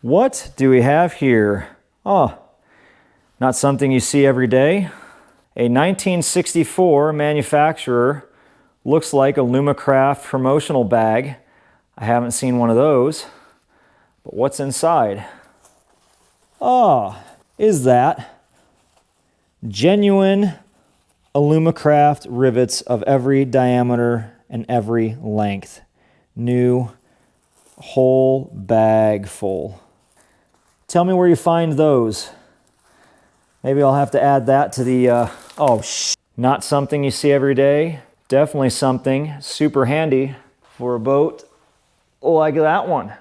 What do we have here? Oh, not something you see every day. A 1964 manufacturer, looks like a Alumacraft promotional bag. I haven't seen one of those, but what's inside? Oh, is that genuine Alumacraft rivets of every diameter and every length. New, whole bag full. Tell me where you find those. Maybe I'll have to add that to the, not something you see every day. Definitely something super handy for a boat like that one.